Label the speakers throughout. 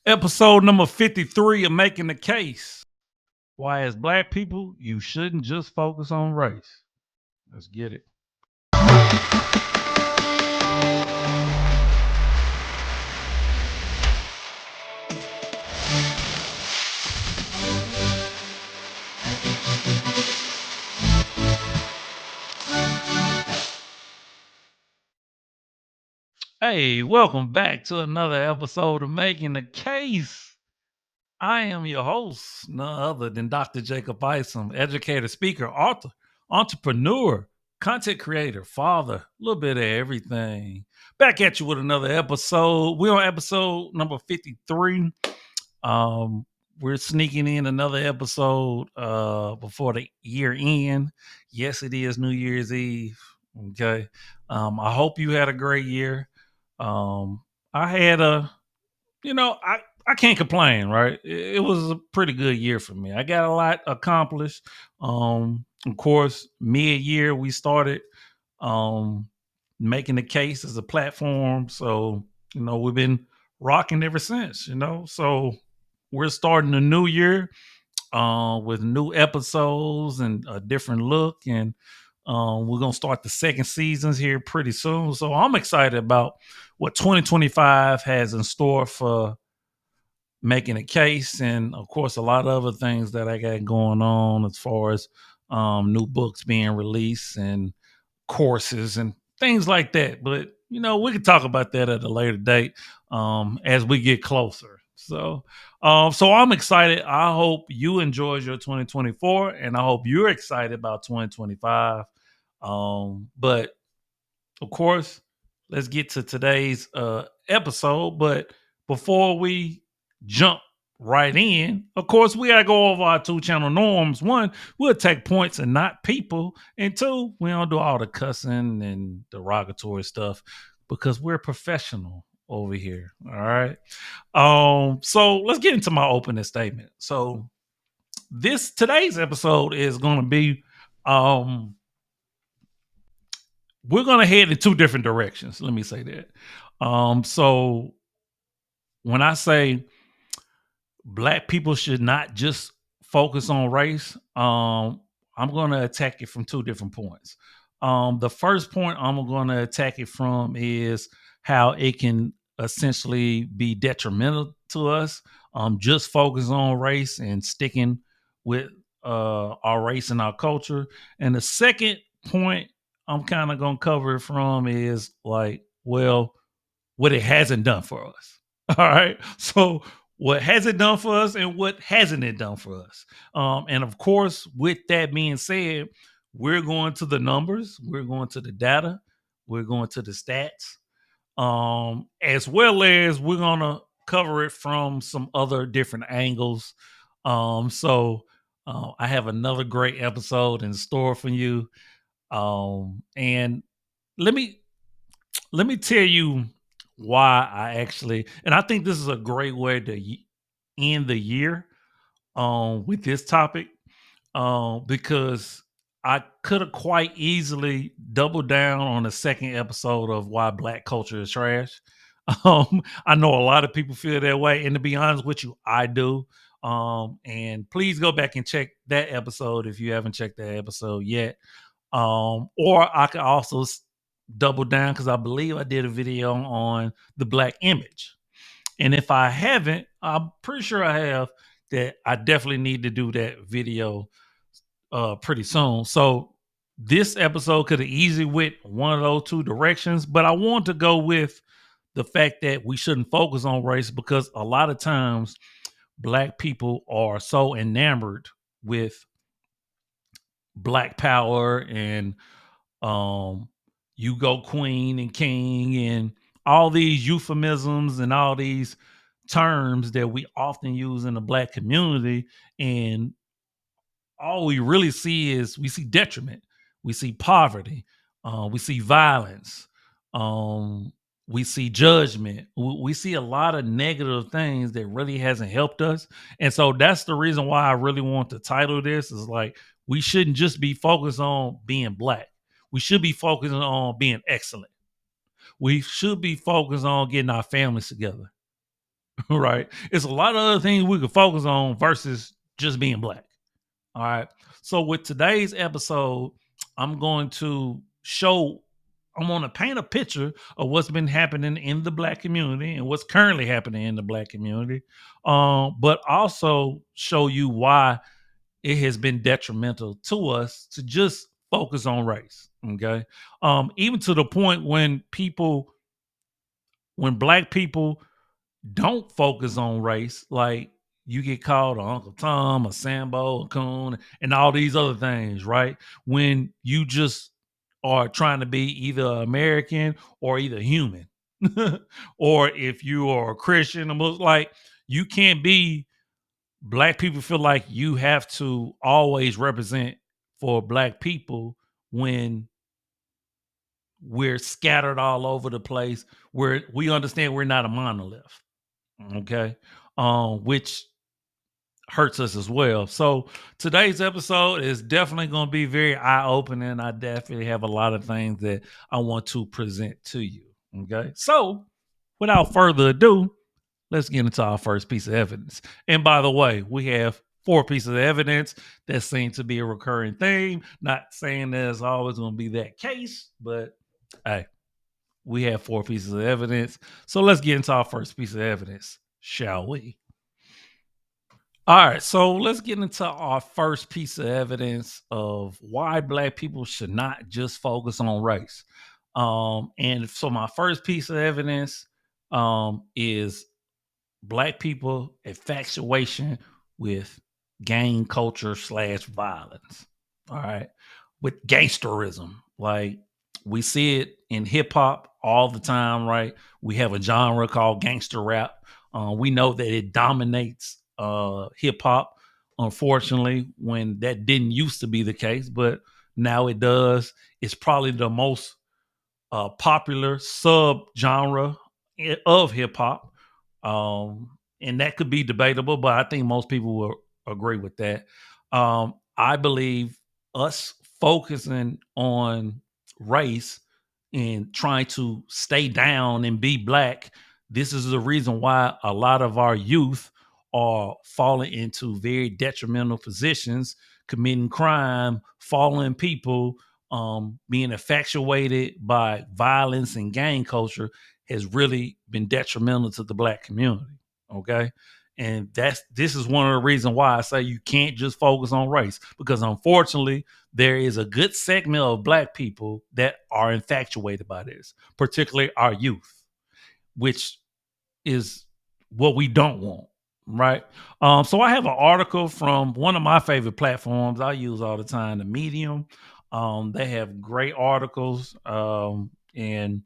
Speaker 1: Episode number 53 of Making the Case. Why, as black people, you shouldn't just focus on race. Let's get it. Hey, welcome back to another episode of Making the Case. I am your host, none other than Dr. Jacob Isom, educator, speaker, author, entrepreneur, content creator, father, a little bit of everything. Back at you with another episode. We're on episode number 53. Um, we're sneaking in another episode before the year end. Yes, it is New Year's Eve. Okay. I hope you had a great year. I had I can't complain, right? It was a pretty good year for me. I got a lot accomplished. Of course, mid-year we started um making the case as a platform. So, we've been rocking ever since, So we're starting a new year with new episodes and a different look. And we're going to start the second seasons here pretty soon. So I'm excited about what 2025 has in store for making a case. And of course, a lot of other things that I got going on as far as new books being released and courses and things like that. But we can talk about that at a later date as we get closer. So I'm excited. I hope you enjoyed your 2024, and I hope you're excited about 2025. But of course, let's get to today's episode. But before we jump right in, of course, we gotta go over our two-channel norms. One, we'll take points and not people, and two, we don't do all the cussing and derogatory stuff because we're professional over here. All right. So let's get into my opening statement. So today's episode is gonna be um we're going to head in two different directions. Let me say that. So when I say black people should not just focus on race, I'm going to attack it from two different points. The first point I'm going to attack it from is how it can essentially be detrimental to us. Just focus on race and sticking with our race and our culture. And the second point I'm kind of going to cover it from is like, well, what it hasn't done for us. All right. So what has it done for us and what hasn't it done for us? And of course, with that being said, we're going to the numbers, we're going to the data, we're going to the stats, as well as we're going to cover it from some other different angles. So I have another great episode in store for you. And let me tell you why I actually, and I think this is a great way to end the year with this topic, because I could have quite easily doubled down on the second episode of why black culture is trash. I know a lot of people feel that way, and to be honest with you, I do. And please go back and check that episode if you haven't checked that episode yet. Or I could also double down because I believe I did a video on the black image. And if I haven't, I'm pretty sure I have, that I definitely need to do that video pretty soon. So this episode could have easily went one of those two directions, but I want to go with the fact that we shouldn't focus on race because a lot of times black people are so enamored with black power and you go queen and king and all these euphemisms and all these terms that we often use in the black community. And all we really see is we see detriment, we see poverty, we see violence, um, we see judgment, we see a lot of negative things that really hasn't helped us. And so that's the reason why I really want to title this is like, we shouldn't just be focused on being black. We should be focusing on being excellent. We should be focused on getting our families together. right? It's a lot of other things we could focus on versus just being black. All right. So with today's episode, I'm going to show, I'm going to paint a picture of what's been happening in the black community and what's currently happening in the black community, but also show you why it has been detrimental to us to just focus on race. Okay. Even to the point when black people don't focus on race, like you get called a Uncle Tom, a Sambo, a Coon, and all these other things, right? When you just are trying to be either American or either human, or if you are a Christian, like you can't be. Black people feel like you have to always represent for black people when we're scattered all over the place. Where we understand we're not a monolith, okay, which hurts us as well. So today's episode is definitely going to be very eye-opening. I definitely have a lot of things that I want to present to you. Okay. So without further ado, let's get into our first piece of evidence. And by the way, we have 4 pieces of evidence that seem to be a recurring theme. Not saying there's always going to be that case, but hey, we have 4 pieces of evidence. So let's get into our first piece of evidence, shall we? All right, so let's get into our first piece of evidence of why black people should not just focus on race. And so my first piece of evidence is black people infatuation with gang culture / violence. All right. With gangsterism. Like we see it in hip hop all the time, right? We have a genre called gangster rap. We know that it dominates hip hop, unfortunately, when that didn't used to be the case, but now it does. It's probably the most popular sub genre of hip hop. And that could be debatable, but I think most people will agree with that. I believe us focusing on race and trying to stay down and be black, this is the reason why a lot of our youth are falling into very detrimental positions, committing crime, falling people, being infatuated by violence and gang culture has really been detrimental to the black community. Okay. And this is one of the reasons why I say you can't just focus on race, because unfortunately there is a good segment of black people that are infatuated by this, particularly our youth, which is what we don't want. Right. So I have an article from one of my favorite platforms I use all the time, the Medium. They have great articles, and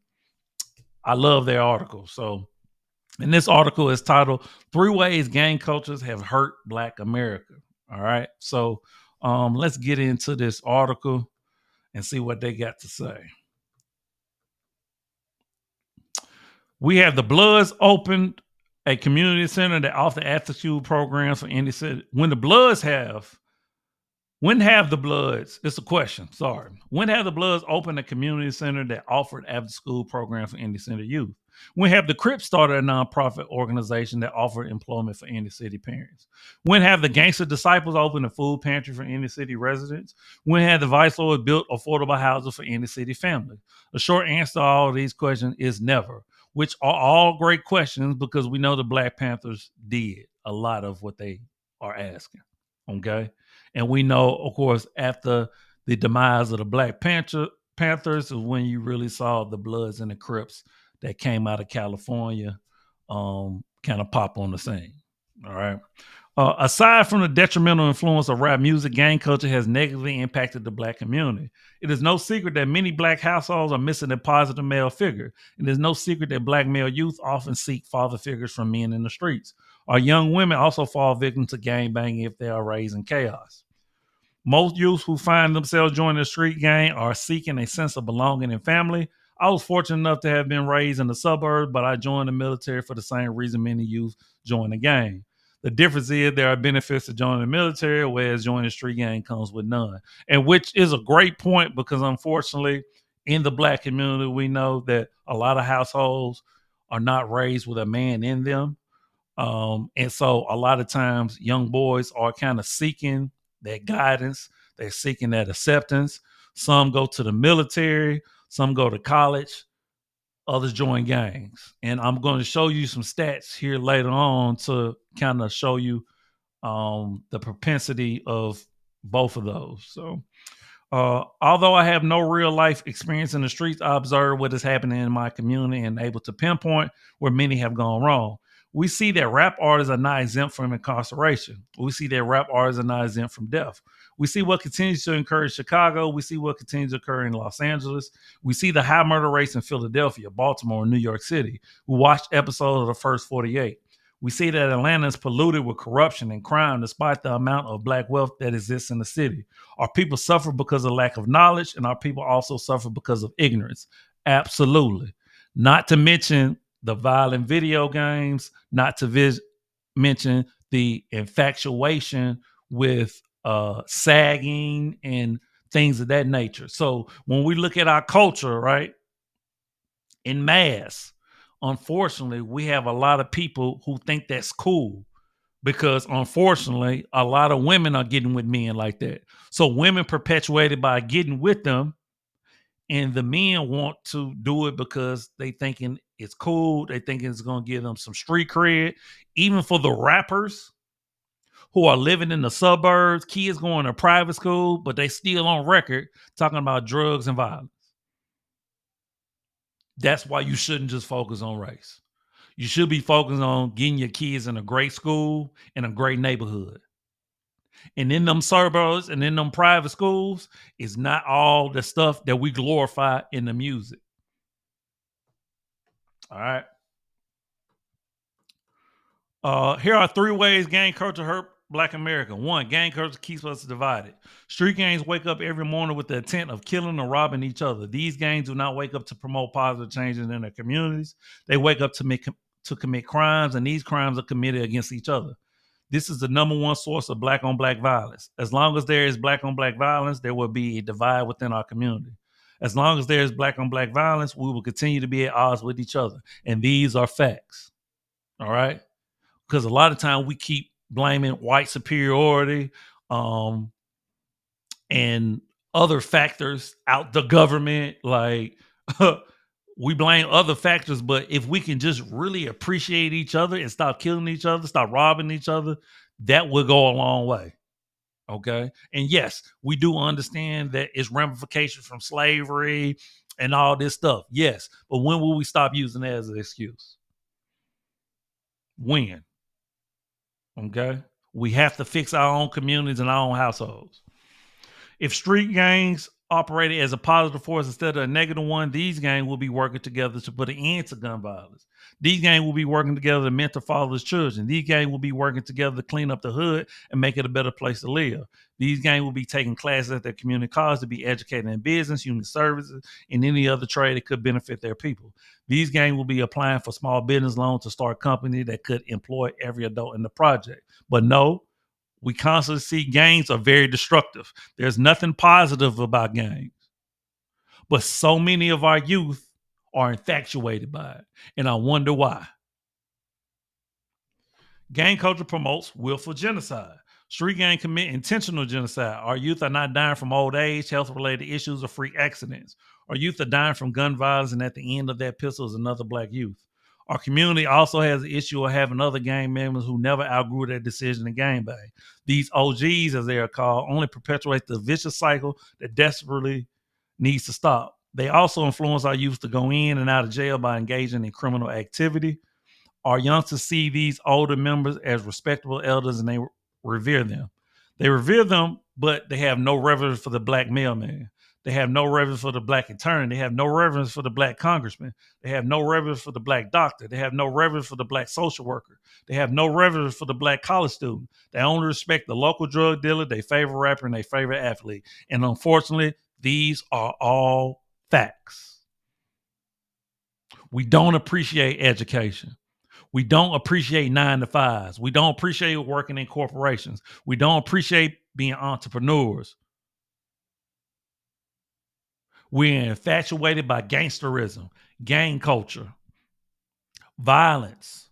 Speaker 1: I love their articles. So, and this article is titled 3 Ways Gang Cultures Have Hurt Black America. All right. So let's get into this article and see what they got to say. We have the Bloods opened a community center that offers after school programs for any city. When have the Bloods, it's a question, sorry. When have the Bloods opened a community center that offered after school programs for inner city youth? When have the Crips started a nonprofit organization that offered employment for inner city parents? When have the Gangster Disciples opened a food pantry for inner city residents? When have the Vice Lords built affordable houses for inner city families? The short answer to all of these questions is never, which are all great questions because we know the Black Panthers did a lot of what they are asking. Okay. And we know, of course, after the demise of the Panthers is when you really saw the Bloods and the Crips that came out of California kind of pop on the scene. All right. Aside from the detrimental influence of rap music, gang culture has negatively impacted the black community. It is no secret that many black households are missing a positive male figure. It is no secret that black male youth often seek father figures from men in the streets. Our young women also fall victim to gang banging if they are raised in chaos. Most youths who find themselves joining a street gang are seeking a sense of belonging and family. I was fortunate enough to have been raised in the suburbs, but I joined the military for the same reason many youth join the gang. The difference is there are benefits to joining the military, whereas joining the street gang comes with none. And which is a great point because unfortunately, in the black community, we know that a lot of households are not raised with a man in them. And so a lot of times young boys are kind of seeking that guidance, they're seeking that acceptance. Some go to the military, some go to college, others join gangs. And I'm going to show you some stats here later on to kind of show you the propensity of both of those. So although I have no real life experience in the streets, I observe what is happening in my community and able to pinpoint where many have gone wrong. We see that rap artists are not exempt from incarceration. We see that rap artists are not exempt from death. We see what continues to occur in Chicago. We see what continues to occur in Los Angeles. We see the high murder rates in Philadelphia, Baltimore, and New York City. We watched episodes of the first 48. We see that Atlanta is polluted with corruption and crime despite the amount of black wealth that exists in the city. Our people suffer because of lack of knowledge, and our people also suffer because of ignorance. Absolutely. Not to mention the violent video games, not to mention the infatuation with sagging and things of that nature. So when we look at our culture, right, in mass, unfortunately, we have a lot of people who think that's cool because unfortunately, a lot of women are getting with men like that. So women perpetuated by getting with them, and the men want to do it because they thinking it's cool. They thinking it's going to give them some street cred. Even for the rappers who are living in the suburbs, kids going to private school, but they still on record talking about drugs and violence. That's why you shouldn't just focus on race. You should be focused on getting your kids in a great school in a great neighborhood. And in them suburbs and in them private schools, it's not all the stuff that we glorify in the music. All right. Here are 3 ways gang culture hurt Black America. 1, gang culture keeps us divided. Street gangs wake up every morning with the intent of killing or robbing each other. These gangs do not wake up to promote positive changes in their communities. They wake up to commit crimes, and these crimes are committed against each other. This is the number one source of black on black violence. As long as there is black on black violence, there will be a divide within our community. As long as there is black on black violence, we will continue to be at odds with each other. And these are facts. All right. Because a lot of time we keep blaming white superiority and other factors out the government. Like we blame other factors, but if we can just really appreciate each other and stop killing each other, stop robbing each other, that will go a long way. Okay. And yes, we do understand that it's ramifications from slavery and all this stuff. Yes. But when will we stop using that as an excuse? When? Okay. We have to fix our own communities and our own households. If street gangs operated as a positive force instead of a negative one, these gangs will be working together to put an end to gun violence. These gangs will be working together to mentor fatherless children. These gangs will be working together to clean up the hood and make it a better place to live. These gangs will be taking classes at their community colleges to be educated in business, human services, and any other trade that could benefit their people. These gangs will be applying for small business loans to start companies that could employ every adult in the project. But no, we constantly see gangs are very destructive. There's nothing positive about gangs. But so many of our youth are infatuated by it. And I wonder why. Gang culture promotes willful genocide. Street gangs commit intentional genocide. Our youth are not dying from old age, health-related issues, or freak accidents. Our youth are dying from gun violence, and at the end of that pistol is another black youth. Our community also has the issue of having other gang members who never outgrew their decision to gangbang. These OGs, as they are called, only perpetuate the vicious cycle that desperately needs to stop. They also influence our youth to go in and out of jail by engaging in criminal activity. Our youngsters see these older members as respectable elders and they revere them. They revere them, but they have no reverence for the black mailman. They have no reverence for the black attorney. They have no reverence for the black congressman. They have no reverence for the black doctor. They have no reverence for the black social worker. They have no reverence for the black college student. They only respect the local drug dealer, their favorite rapper, and their favorite athlete. And unfortunately, these are all facts. We don't appreciate education. We don't appreciate 9-to-5s. We don't appreciate working in corporations. We don't appreciate being entrepreneurs. We're infatuated by gangsterism, gang culture, violence.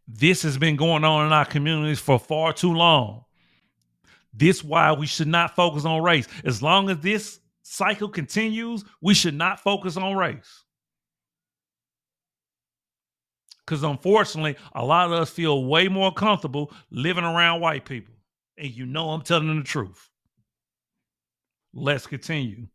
Speaker 1: This has been going on in our communities for far too long. This why we should not focus on race. As long as this cycle continues, we should not focus on race. Because unfortunately, a lot of us feel way more comfortable living around white people. And you know I'm telling the truth. Let's continue.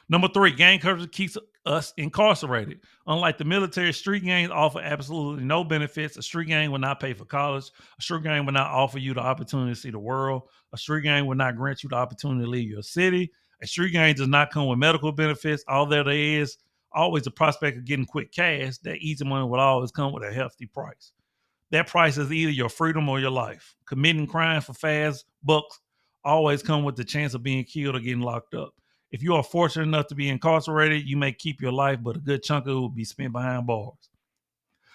Speaker 1: Number 3, gang culture keeps us incarcerated. Unlike the military, street gangs offer absolutely no benefits. A street gang will not pay for college. A street gang will not offer you the opportunity to see the world. A street gang will not grant you the opportunity to leave your city. A street gang does not come with medical benefits. All there is always the prospect of getting quick cash. That easy money will always come with a hefty price. That price is either your freedom or your life. Committing crimes for fast bucks always come with the chance of being killed or getting locked up. If you are fortunate enough to be incarcerated, you may keep your life, but a good chunk of it will be spent behind bars.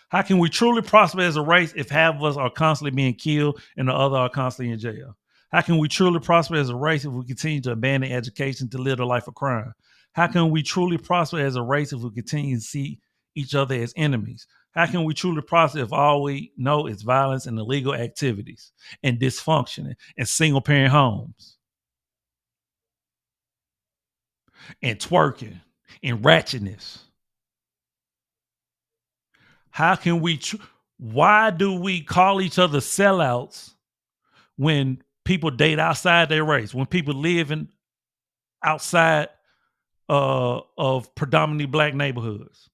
Speaker 1: How can we truly prosper as a race if half of us are constantly being killed and the other are constantly in jail? How can we truly prosper as a race if we continue to abandon education to live a life of crime? How can we truly prosper as a race if we continue to see each other as enemies? How can we truly prosper if all we know is violence and illegal activities and dysfunction and single parent homes and twerking and ratchetness? How can we? Why do we call each other sellouts when people date outside their race? When people live in outside of predominantly black neighborhoods?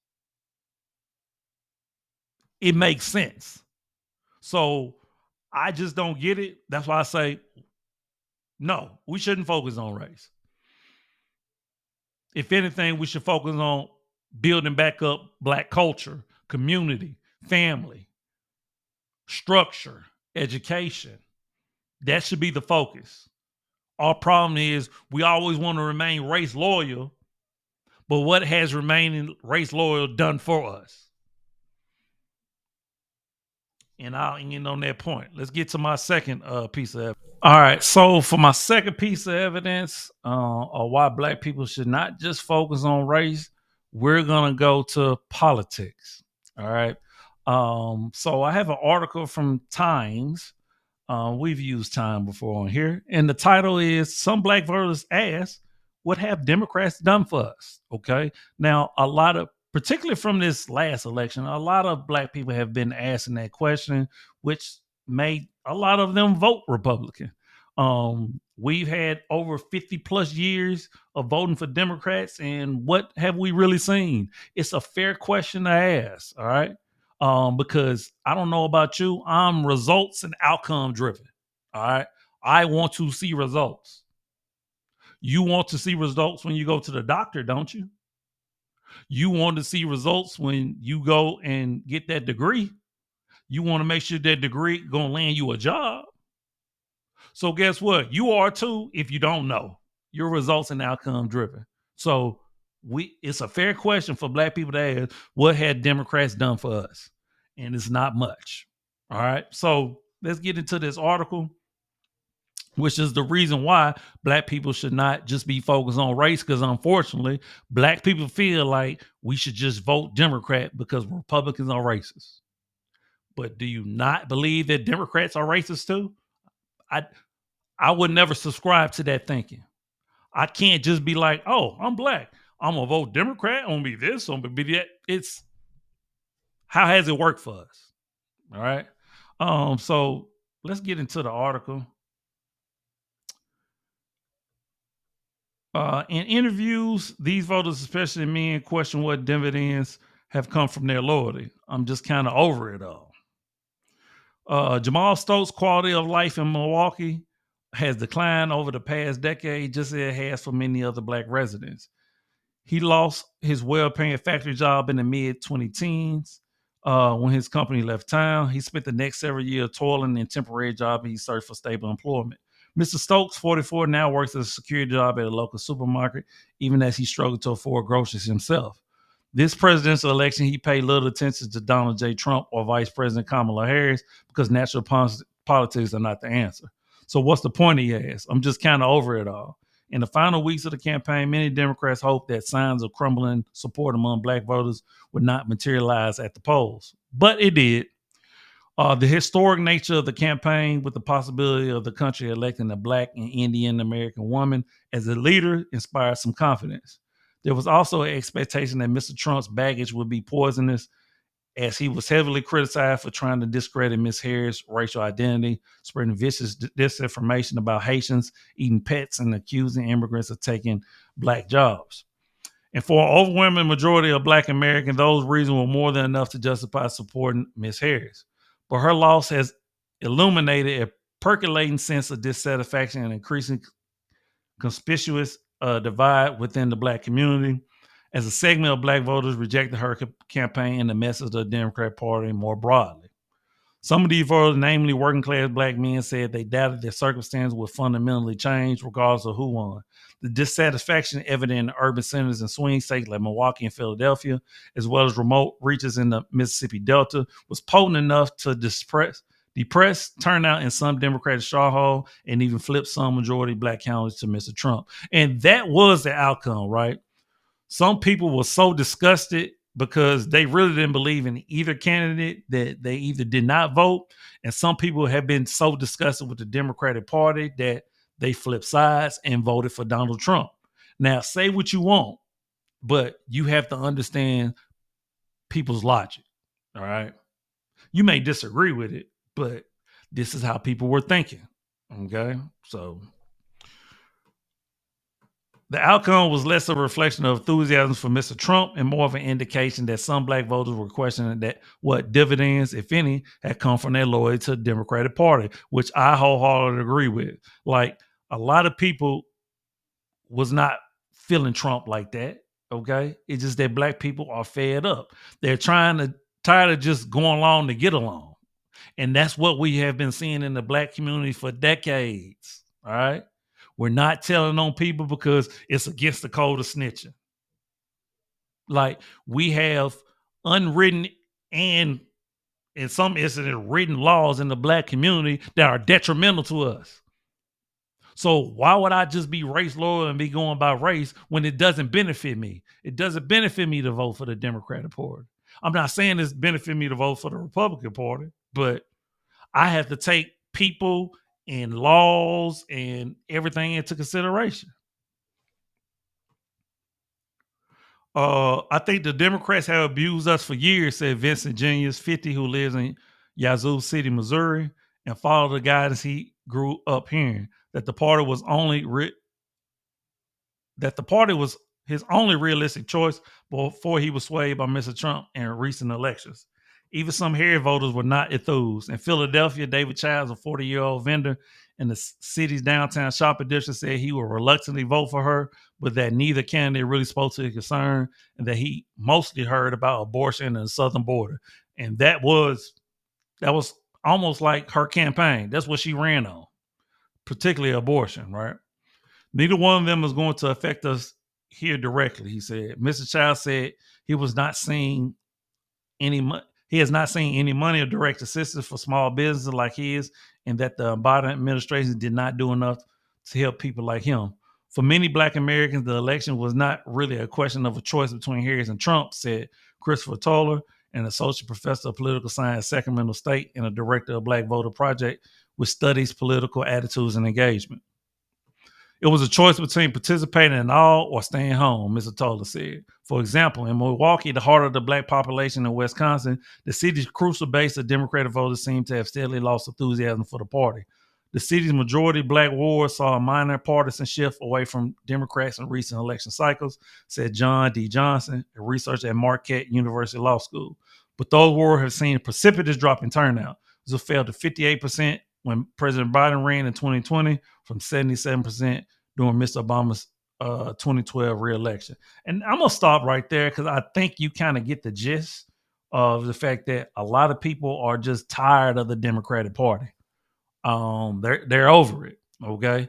Speaker 1: It makes sense. So I just don't get it. That's why I say no. We shouldn't focus on race. If anything, we should focus on building back up black culture, community, family, structure, education. That should be the focus. Our problem is we always want to remain race loyal, but what has remaining race loyal done for us? And I'll end on that point. Let's get to my second piece of evidence. All right. So for my second piece of evidence of why black people should not just focus on race, we're going to go to politics. All right. So I have an article from Times. We've used Time before on here. And the title is Some Black Voters Ask, What Have Democrats Done for Us? Okay. Now, particularly from this last election, a lot of black people have been asking that question, which made a lot of them vote Republican. We've had over 50 plus years of voting for Democrats, and what have we really seen? It's a fair question to ask, all right? Because I don't know about you, I'm results and outcome driven, all right? I want to see results. You want to see results when you go to the doctor, don't you? You want to see results when you go and get that degree. You want to make sure that degree going to land you a job. So guess what? You are too if you don't know. You're results and outcome driven. So it's a fair question for black people to ask, what had Democrats done for us? And it's not much. All right. So let's get into this article, which is the reason why black people should not just be focused on race, because unfortunately, black people feel like we should just vote Democrat because Republicans are racist. But do you not believe that Democrats are racist too? I would never subscribe to that thinking. I can't just be like, oh, I'm black, I'm gonna vote Democrat, I'm gonna be this, I'm gonna be that. It's how has it worked for us? All right. So let's get into the article. In interviews, these voters, especially men, question what dividends have come from their loyalty. I'm just kind of over it all. Jamal Stokes' quality of life in Milwaukee has declined over the past decade, just as it has for many other black residents. He lost his well-paying factory job in the mid-2010s when his company left town. He spent the next several years toiling in temporary jobs. He searched for stable employment. Mr. Stokes, 44, now works as a security job at a local supermarket, even as he struggled to afford groceries himself. This presidential election, he paid little attention to Donald J. Trump or Vice President Kamala Harris because national politics are not the answer. So what's the point, he asked? I'm just kind of over it all. In the final weeks of the campaign, many Democrats hoped that signs of crumbling support among black voters would not materialize at the polls. but it did. The historic nature of the campaign, with the possibility of the country electing a Black and Indian American woman as a leader, inspired some confidence. There was also an expectation that Mr. Trump's baggage would be poisonous, as he was heavily criticized for trying to discredit Miss Harris' racial identity, spreading vicious disinformation about Haitians eating pets, and accusing immigrants of taking Black jobs. And for an overwhelming majority of Black Americans, those reasons were more than enough to justify supporting Miss Harris. But her loss has illuminated a percolating sense of dissatisfaction and increasing conspicuous divide within the Black community, as a segment of Black voters rejected her campaign and the message of the Democrat Party more broadly. Some of these voters, namely working class Black men, said they doubted their circumstances would fundamentally change regardless of who won. The dissatisfaction evident in urban centers and swing states like Milwaukee and Philadelphia, as well as remote reaches in the Mississippi Delta, was potent enough to depress turnout in some Democratic stronghold and even flip some majority Black counties to Mr. Trump. And that was the outcome, right? Some people were so disgusted because they really didn't believe in either candidate that they either did not vote. And some people have been so disgusted with the Democratic Party that they flipped sides and voted for Donald Trump. Now, say what you want, but you have to understand people's logic. All right. You may disagree with it, but this is how people were thinking. Okay. So the outcome was less a reflection of enthusiasm for Mr. Trump and more of an indication that some Black voters were questioning that what dividends, if any, had come from their loyalty to the Democratic Party, which I wholeheartedly agree with. Like, a lot of people was not feeling Trump like that. Okay, it's just that Black people are fed up. They're tired of just going along to get along, and that's what we have been seeing in the Black community for decades. All right. We're not telling on people because it's against the code of snitching. Like, we have unwritten and, in some instances, written laws in the Black community that are detrimental to us. So why would I just be race loyal and be going by race when it doesn't benefit me? It doesn't benefit me to vote for the Democratic Party. I'm not saying it's benefit me to vote for the Republican Party, but I have to take people and laws and everything into consideration. I think the Democrats have abused us for years, said Vincent Genius, 50, who lives in Yazoo City, Missouri, and followed the guidance he grew up hearing, that the party was his only realistic choice before he was swayed by Mr. Trump in recent elections. Even some Harry voters were not enthused. In Philadelphia, David Childs, a 40-year-old vendor in the city's downtown shopping district, said he would reluctantly vote for her, but that neither candidate really spoke to his concern, and that he mostly heard about abortion and the southern border. And that was almost like her campaign. That's what she ran on, particularly abortion, right? Neither one of them is going to affect us here directly, he said. Mr. Child said he was not seeing any he has not seen any money or direct assistance for small businesses like his, and that the Biden administration did not do enough to help people like him. For many Black Americans, the election was not really a question of a choice between Harris and Trump, said Christopher Toller, an associate professor of political science at Sacramento State and a director of Black Voter Project, which studies political attitudes and engagement. It was a choice between participating in all or staying home, Mr. Toller said. For example, in Milwaukee, the heart of the Black population in Wisconsin, the city's crucial base of Democratic voters seemed to have steadily lost enthusiasm for the party. The city's majority Black ward saw a minor partisan shift away from Democrats in recent election cycles, said John D. Johnson, a researcher at Marquette University Law School. But those wards have seen a precipitous drop in turnout. It fell to 58% when President Biden ran in 2020 from 77% during Mr. Obama's 2012 reelection. And I'm going to stop right there because I think you kind of get the gist of the fact that a lot of people are just tired of the Democratic Party. They're over it. Okay.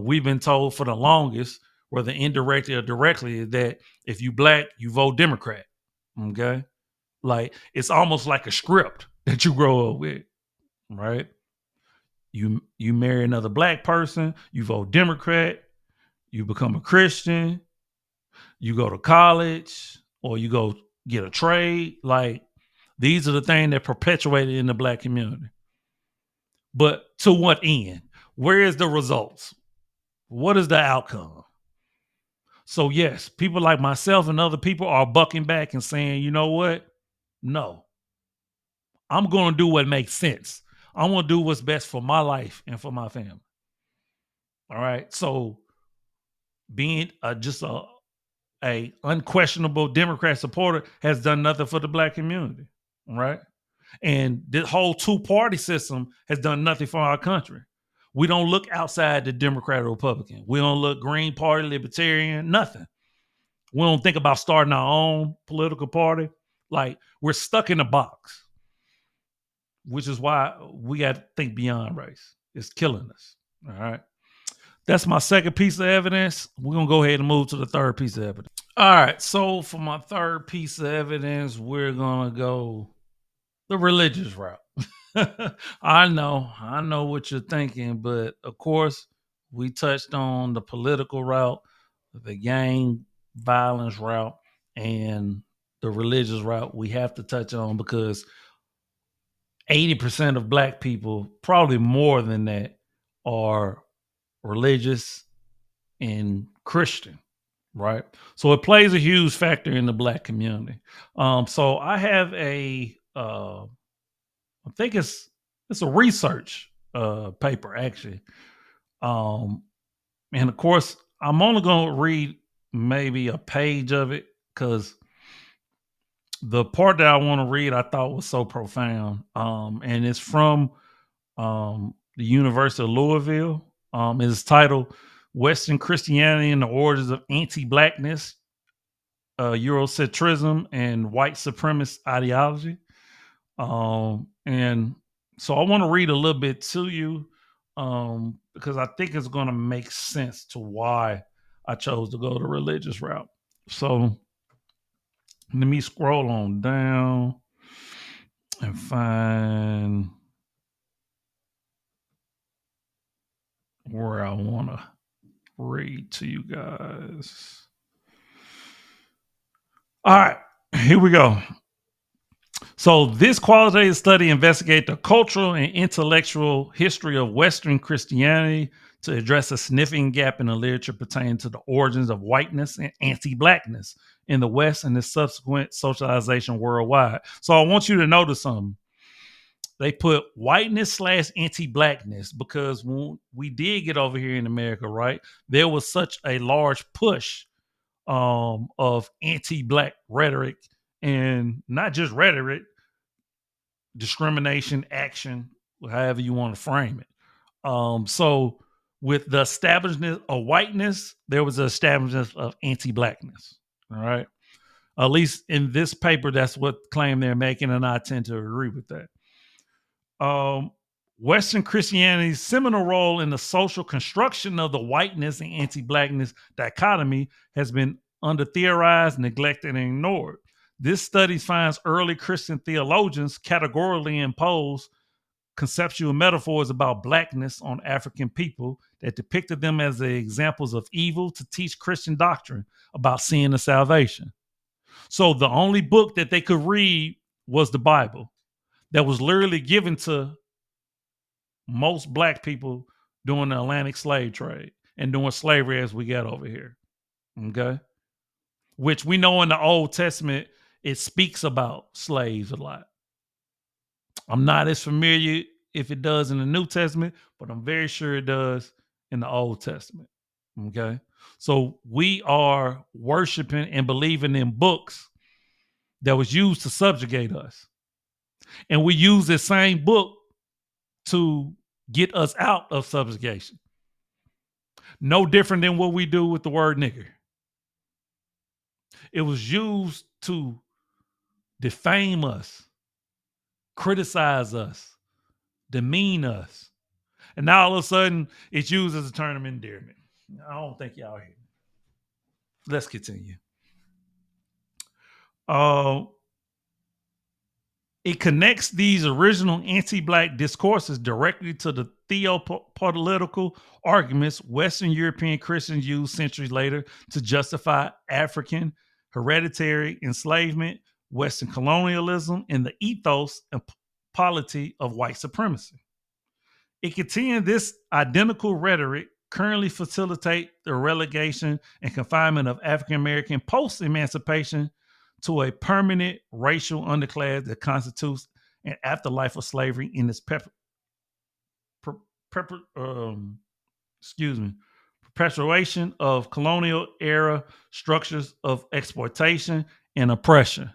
Speaker 1: We've been told for the longest, whether indirectly or directly, that if you Black, you vote Democrat. Okay. Like, it's almost like a script that you grow up with, right? You marry another Black person, you vote Democrat, you become a Christian, you go to college, or you go get a trade. Like, These are the things that perpetuated in the black community. But to what end? Where is the results? What is the outcome? So, yes, people like myself and other people are bucking back and saying, you know what? No, I'm going to do what makes sense. I'm going to do what's best for my life and for my family. All right. So, being just a unquestionable Democrat supporter has done nothing for the black community. Right. And this whole two-party system has done nothing for our country. We don't look outside the Democrat or Republican. We don't look Green Party, Libertarian, nothing. We don't think about starting our own political party. Like, we're stuck in a box, which is why we got to think beyond race. It's killing us. All right. That's my second piece of evidence. We're going to go ahead and move to the third piece of evidence. All right. So for my third piece of evidence, we're going to go the religious route. I know what you're thinking, but of course, we touched on the political route, the gang violence route, and the religious route. We have to touch on because 80% of black people, probably more than that, are religious and Christian, right? So it plays a huge factor in the black community. So I have I think it's a research paper actually, and of course I'm only going to read maybe a page of it because the part that I want to read I thought was so profound, and it's from the University of Louisville. It's titled "Western Christianity and the Origins of Anti-Blackness, Eurocentrism, and White Supremacist Ideology." And so I want to read a little bit to you because I think it's going to make sense to why I chose to go the religious route. So let me scroll on down and find where I want to read to you guys. All right, here we go. So this qualitative study investigates the cultural and intellectual history of Western Christianity to address a significant gap in the literature pertaining to the origins of whiteness and anti-blackness in the West and its subsequent socialization worldwide. So I want you to notice something. They put whiteness / anti-blackness because when we did get over here in America, right, there was such a large push of anti-black rhetoric, and not just rhetoric, discrimination, action, however you want to frame it. So with the establishment of whiteness, there was an establishment of anti-blackness. All right. At least in this paper, that's what claim they're making, and I tend to agree with that. Western Christianity's seminal role in the social construction of the whiteness and anti-blackness dichotomy has been under-theorized, neglected, and ignored. This study finds early Christian theologians categorically impose conceptual metaphors about blackness on African people that depicted them as the examples of evil to teach Christian doctrine about sin and salvation. So the only book that they could read was the Bible, that was literally given to most black people during the Atlantic slave trade and during slavery as we got over here. Okay. Which we know in the Old Testament, it speaks about slaves a lot. I'm not as familiar if it does in the New Testament, but I'm very sure it does in the Old Testament. Okay. So we are worshiping and believing in books that was used to subjugate us. And we use the same book to get us out of subjugation. No different than what we do with the word nigger. It was used to defame us, criticize us, demean us. And now all of a sudden it's used as a term of endearment. I don't think y'all hear me. Let's continue. It connects these original anti-black discourses directly to the theopolitical arguments Western European Christians used centuries later to justify African hereditary enslavement, Western colonialism, and the ethos and polity of white supremacy. It contends this identical rhetoric currently facilitate the relegation and confinement of African American post-emancipation to a permanent racial underclass that constitutes an afterlife of slavery in its per, um, perpetuation of colonial era structures of exploitation and oppression.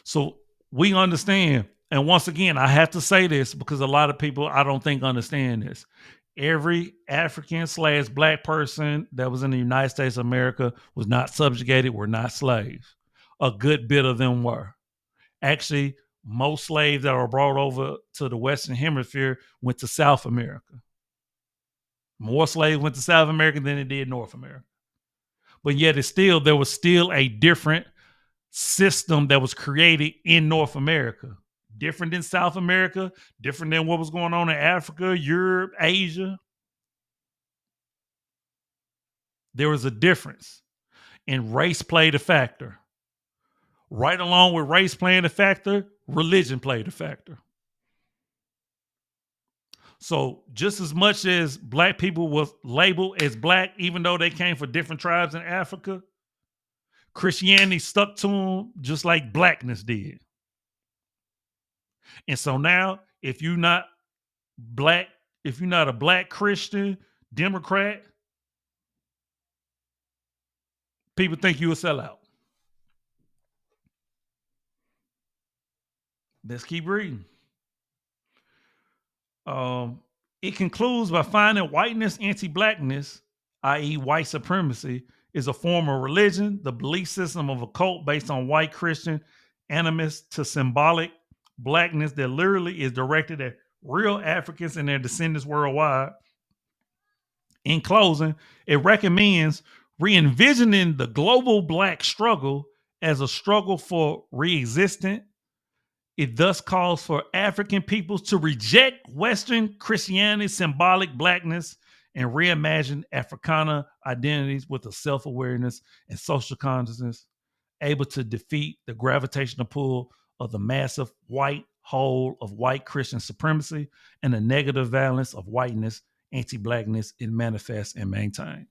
Speaker 1: So we understand, and once again, I have to say this because a lot of people I don't think understand this. Every African/black person that was in the United States of America was not subjugated, were not slaves. A good bit of them were. Actually, most slaves that were brought over to the Western Hemisphere went to South America. More slaves went to South America than it did North America. But yet there was still a different system that was created in North America. Different than South America, different than what was going on in Africa, Europe, Asia. There was a difference. And race played a factor. Right along with race playing a factor, religion played a factor. So just as much as black people was labeled as black, even though they came from different tribes in Africa, Christianity stuck to them just like blackness did. And so now, if you're not black, if you're not a black Christian Democrat, people think you a sellout. Let's keep reading. It concludes by finding whiteness, anti-blackness, i.e., white supremacy, is a form of religion, the belief system of a cult based on white Christian animus to symbolic blackness that literally is directed at real Africans and their descendants worldwide. In closing, it recommends re-envisioning the global black struggle as a struggle for re-existence. It thus calls for African peoples to reject Western Christianity, symbolic blackness, and reimagine Africana identities with a self-awareness and social consciousness, able to defeat the gravitational pull of the massive white whole of white Christian supremacy and the negative violence of whiteness, anti-blackness it manifests and maintains.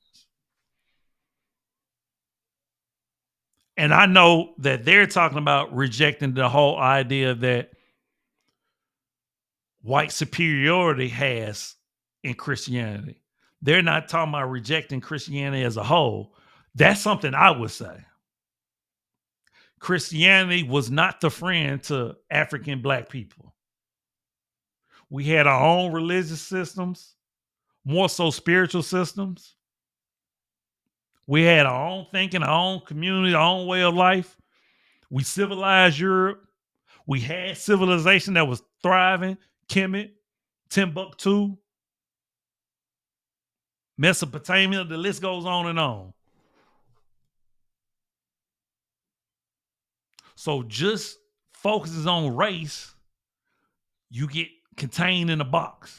Speaker 1: And I know that they're talking about rejecting the whole idea that white superiority has in Christianity. They're not talking about rejecting Christianity as a whole. That's something I would say. Christianity was not the friend to African black people. We had our own religious systems, more so spiritual systems. We had our own thinking, our own community, our own way of life. We civilized Europe. We had civilization that was thriving. Kemet, Timbuktu, Mesopotamia, the list goes on and on. So just focuses on race, you get contained in a box.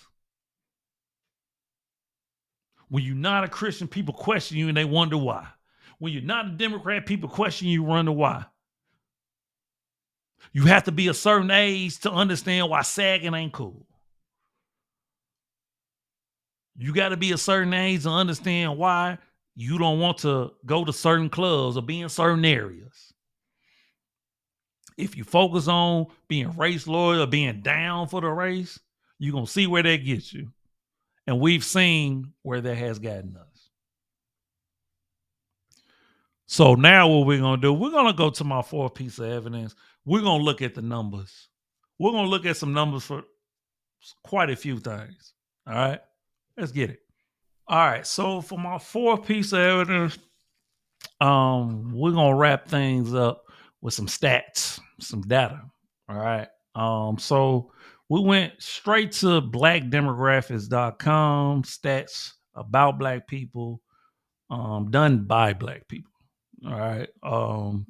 Speaker 1: When you're not a Christian, people question you and they wonder why. When you're not a Democrat, people question you, wonder why. You have to be a certain age to understand why sagging ain't cool. You got to be a certain age to understand why you don't want to go to certain clubs or be in certain areas. If you focus on being race loyal or being down for the race, you're going to see where that gets you. And we've seen where that has gotten us. So now what we're going to do, we're going to go to my fourth piece of evidence. We're going to look at the numbers. We're going to look at some numbers for quite a few things. All right, let's get it. All right, so for my fourth piece of evidence, we're going to wrap things up with some stats, some data. All right. So we went straight to blackdemographics.com, stats about black people, done by black people. All right.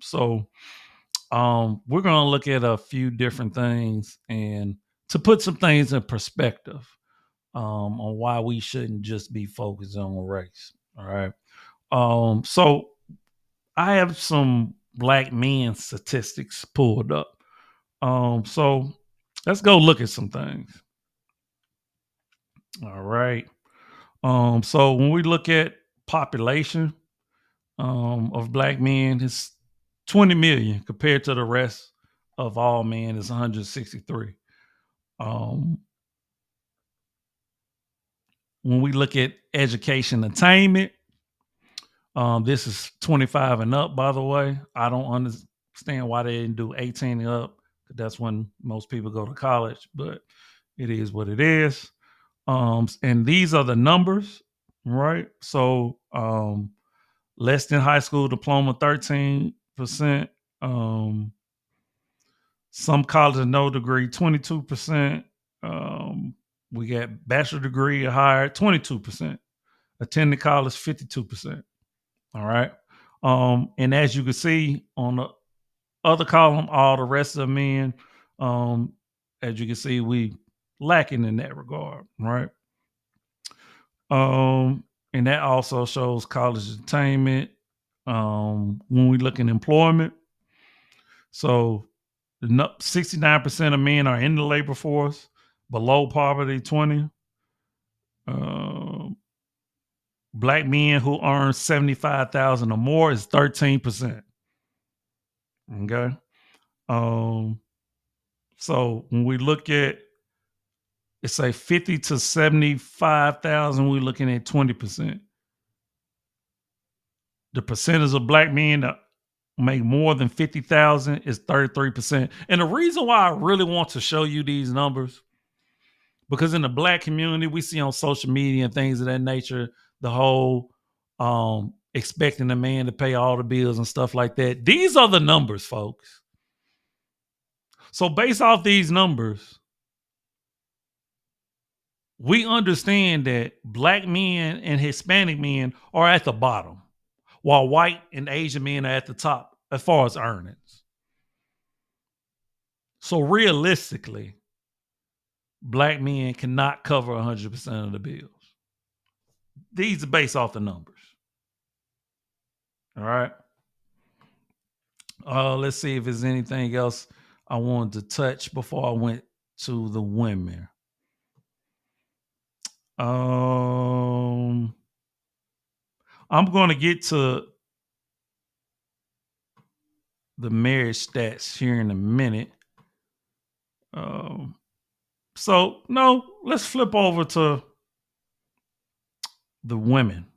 Speaker 1: So we're going to look at a few different things and to put some things in perspective on why we shouldn't just be focused on race. All right. So I have some black men statistics pulled up. So let's go look at some things. All right. So when we look at population of black men, it's 20 million compared to the rest of all men is 163. Um, when we look at education attainment, this is 25 and up, by the way. I don't understand why they didn't do 18 and up. That's when most people go to college, but it is what it is. And these are the numbers, right? So less than high school diploma, 13%. Some colleges no degree, 22%. We got bachelor degree or higher, 22%. Attended college, 52%. All right. And as you can see on the other column, all the rest of the men, as you can see, we lacking in that regard, right? And that also shows college attainment. When we look at employment, so 69% of men are in the labor force, below poverty 20. Black men who earn 75,000 or more is 13%. Okay. So when we look at it's a 50 to 75,000, we're looking at 20%. The percentage of black men that make more than 50,000 is 33%. And the reason why I really want to show you these numbers, because in the black community, we see on social media and things of that nature, the whole expecting a man to pay all the bills and stuff like that. These are the numbers, folks. So based off these numbers, we understand that black men and Hispanic men are at the bottom, while white and Asian men are at the top as far as earnings. So realistically, black men cannot cover 100% of the bills. These are based off the numbers. All right. Let's see if there's anything else I wanted to touch before I went to the women. I'm going to get to the marriage stats here in a minute. So no, let's flip over to the women.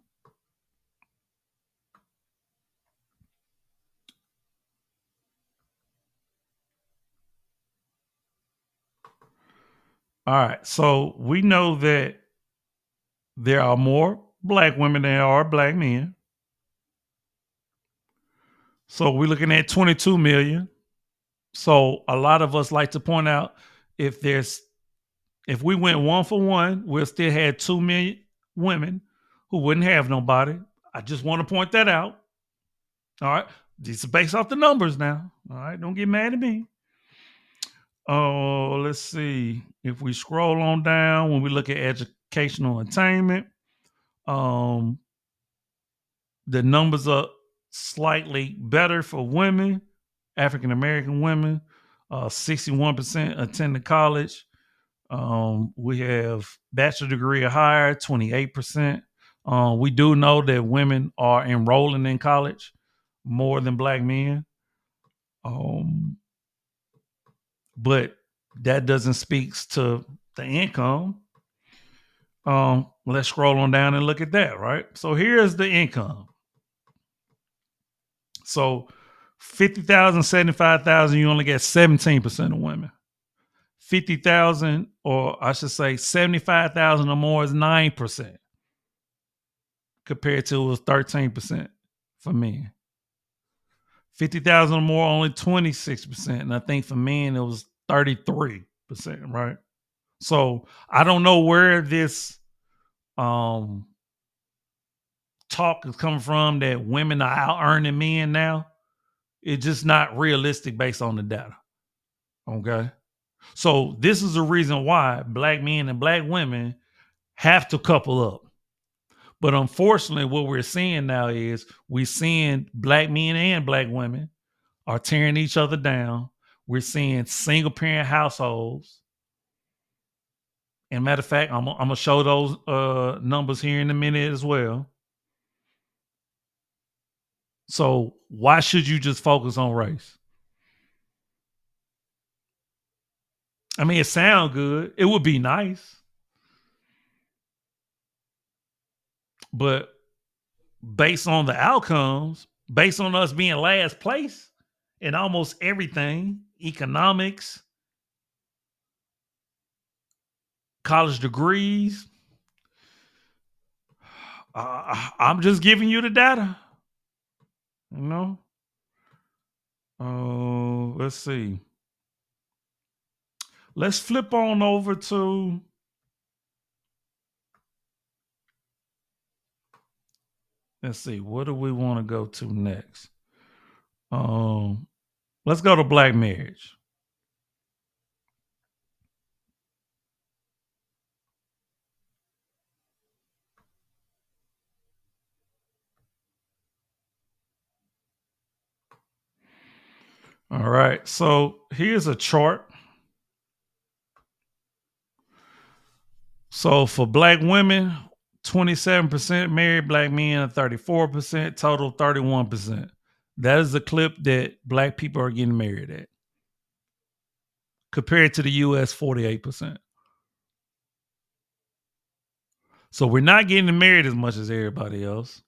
Speaker 1: All right. So we know that there are more black women than there are black men. So we're looking at 22 million. So a lot of us like to point out if we went 1 for 1, we'll still have 2 million women who wouldn't have nobody. I just want to point that out. All right. This is based off the numbers now. All right. Don't get mad at me. Oh, let's see. If we scroll on down, when we look at educational attainment, the numbers are slightly better for women, African American women. 61% attended college. We have bachelor degree or higher, 28%. We do know that women are enrolling in college more than black men. But that doesn't speak to the income. Let's scroll on down and look at that, right? So here's the income. So 50,000, 75,000, you only get 17% of women. 50,000, or I should say 75,000 or more is 9%, compared to it was 13% for men. 50,000 or more, only 26%. And I think for men, it was 33%, right? So I don't know where this talk is coming from that women are out earning men now. It's just not realistic based on the data. Okay. So this is the reason why black men and black women have to couple up. But unfortunately, what we're seeing now is we're seeing black men and black women are tearing each other down. We're seeing single parent households. And matter of fact, I'm gonna show those numbers here in a minute as well. So why should you just focus on race? I mean, it sounds good. It would be nice, but based on the outcomes, based on us being last place in almost everything, economics, college degrees, I'm just giving you the data. You know. Let's see. Let's flip on over to. Let's see. What do we want to go to next? Let's go to black marriage. All right. So here's a chart. So for black women, 27% married, black men 34%, total 31%. That is the clip that black people are getting married at. Compared to the US, 48%. So we're not getting married as much as everybody else.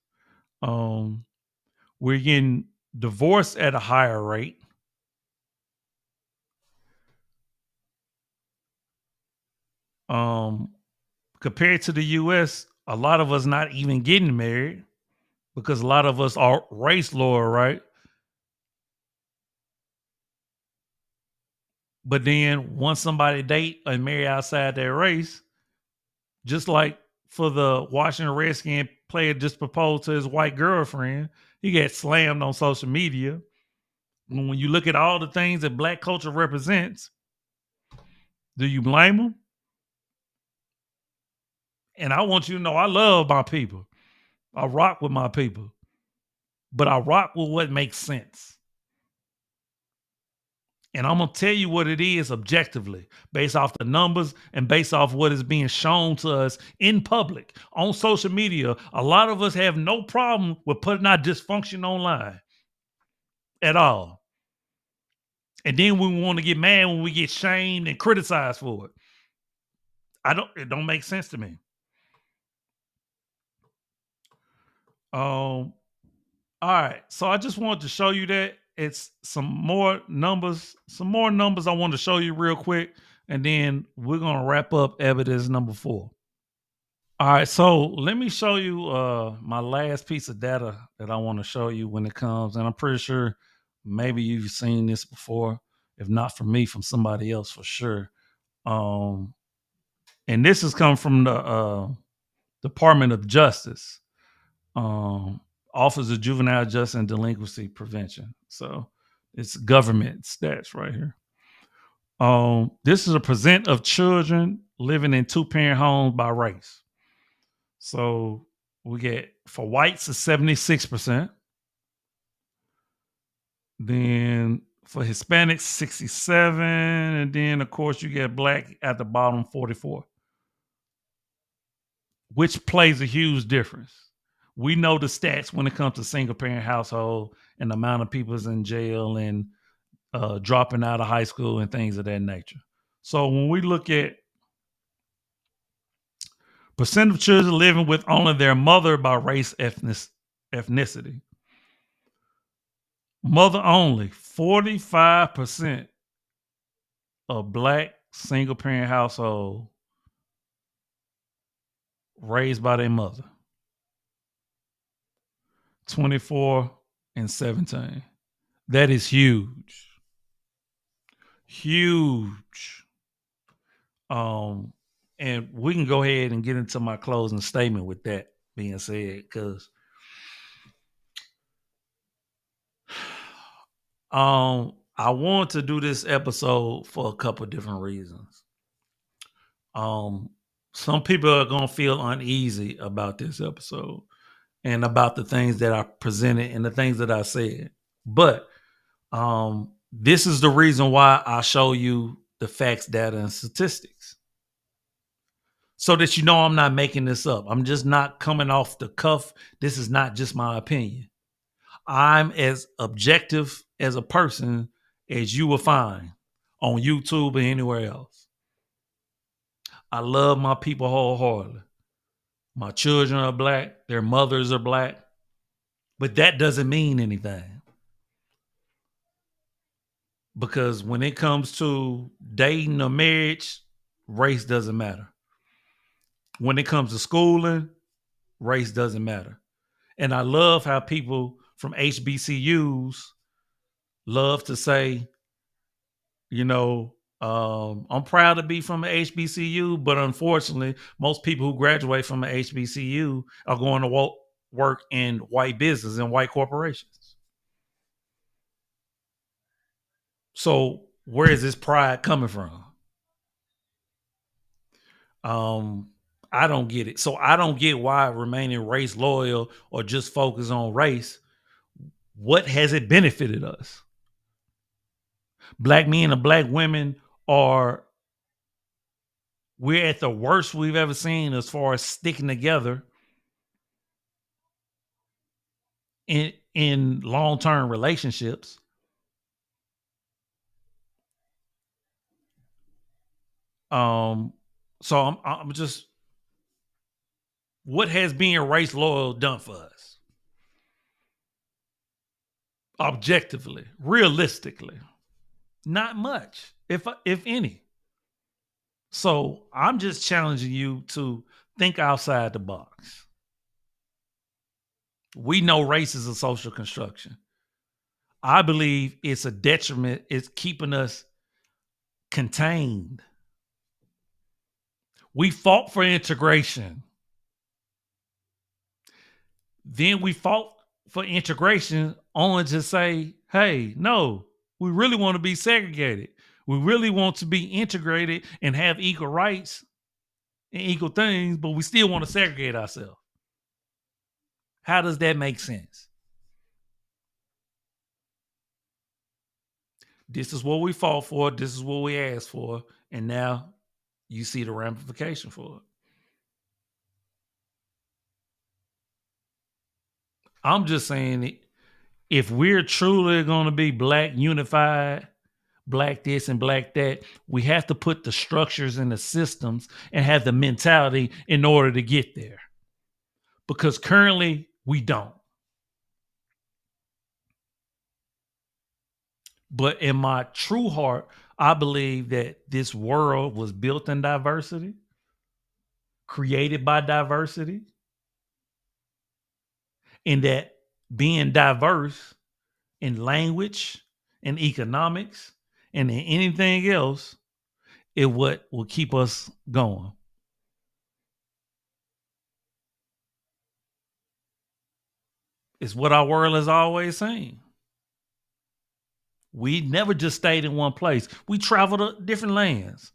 Speaker 1: We're getting divorced at a higher rate. Compared to the US, a lot of us not even getting married because a lot of us are race lower, right? But then once somebody date and marry outside their race, just like for the Washington Redskin player just proposed to his white girlfriend, he got slammed on social media. When you look at all the things that black culture represents, do you blame him? And I want you to know I love my people. I rock with my people. But I rock with what makes sense. And I'm going to tell you what it is objectively, based off the numbers and based off what is being shown to us in public, on social media. A lot of us have no problem with putting our dysfunction online at all. And then we want to get mad when we get shamed and criticized for it. It don't make sense to me. All right. So I just wanted to show you that. It's some more numbers I want to show you real quick, and then we're gonna wrap up evidence number 4. All right, so let me show you my last piece of data that I want to show you when it comes, and I'm pretty sure maybe you've seen this before, if not from me, from somebody else for sure. And this has come from the Department of Justice, Office of Juvenile Justice and Delinquency Prevention. So it's government stats right here. This is a percent of children living in 2-parent homes by race. So we get for whites is 76%. Then for Hispanics, 67. And then of course you get black at the bottom, 44. Which plays a huge difference. We know the stats when it comes to single parent household and the amount of people in jail and dropping out of high school and things of that nature. So when we look at percent of children living with only their mother by race ethnicity, mother only, 45% of black single parent household raised by their mother. 24 and 17. That is huge. Huge. And we can go ahead and get into my closing statement with that being said, because I want to do this episode for a couple of different reasons. Some people are gonna feel uneasy about this episode and about the things that I presented and the things that I said. But This is the reason why I show you the facts, data, and statistics. So that you know I'm not making this up. I'm just not coming off the cuff. This is not just my opinion. I'm as objective as a person as you will find on YouTube or anywhere else. I love my people wholeheartedly. My children are black, their mothers are black, but that doesn't mean anything. Because when it comes to dating or marriage, race doesn't matter. When it comes to schooling, race doesn't matter. And I love how people from HBCUs love to say, you know, I'm proud to be from an HBCU, but unfortunately, most people who graduate from an HBCU are going to work in white business and white corporations. So where is this pride coming from? I don't get it. So I don't get why remaining race loyal or just focus on race. What has it benefited us? Black men and black women are, we're at the worst we've ever seen as far as sticking together in long-term relationships. So I'm just, what has being race loyal done for us? Objectively, realistically, not much, if any. So I'm just challenging you to think outside the box. We know race is a social construction. I believe it's a detriment. It's keeping us contained. We fought for integration. Then we fought for integration only to say, hey, no, we really want to be segregated. We really want to be integrated and have equal rights and equal things, but we still want to segregate ourselves. How does that make sense? This is what we fought for. This is what we asked for. And now you see the ramification for it. I'm just saying, if we're truly going to be black unified, black this and black that, we have to put the structures and the systems and have the mentality in order to get there. Because currently we don't. But in my true heart, I believe that this world was built in diversity, created by diversity, and that being diverse in language and economics and in anything else is what will keep us going. It's what our world has always saying. We never just stayed in one place. We traveled to different lands.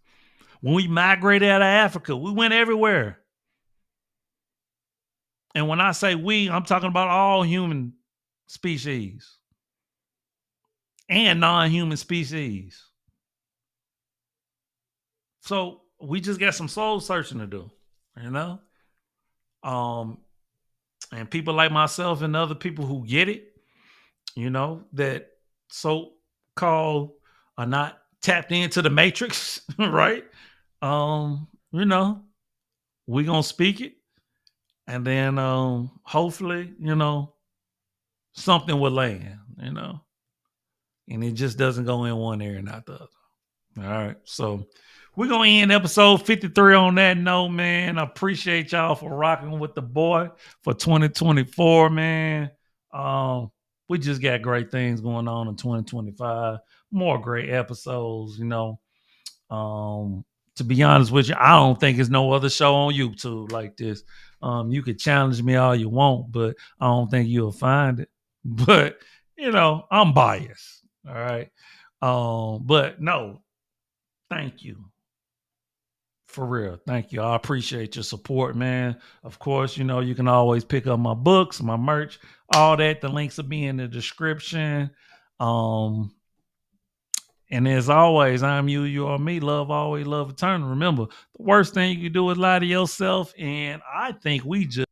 Speaker 1: When we migrated out of Africa, we went everywhere. And when I say we, I'm talking about all human species and non-human species. So we just got some soul searching to do, you know? And people like myself and other people who get it, you know, that so called are not tapped into the matrix, right? You know, we gonna speak it, and then hopefully, you know, something will land, you know, and it just doesn't go in one area and not the other. All right, so we're gonna end episode 53 on that note, man. I appreciate y'all for rocking with the boy for 2024, man. We just got great things going on in 2025. More great episodes, you know. To be honest with you, I don't think there's no other show on YouTube like this. You could challenge me all you want, but I don't think you'll find it. But you know, I'm biased. All right. But no, thank you. For real. Thank you. I appreciate your support, man. Of course, you know, you can always pick up my books, my merch, all that. The links will be in the description. Um, and as always, I'm you, you are me. Love always, love eternal. Remember, the worst thing you can do is lie to yourself. And I think we just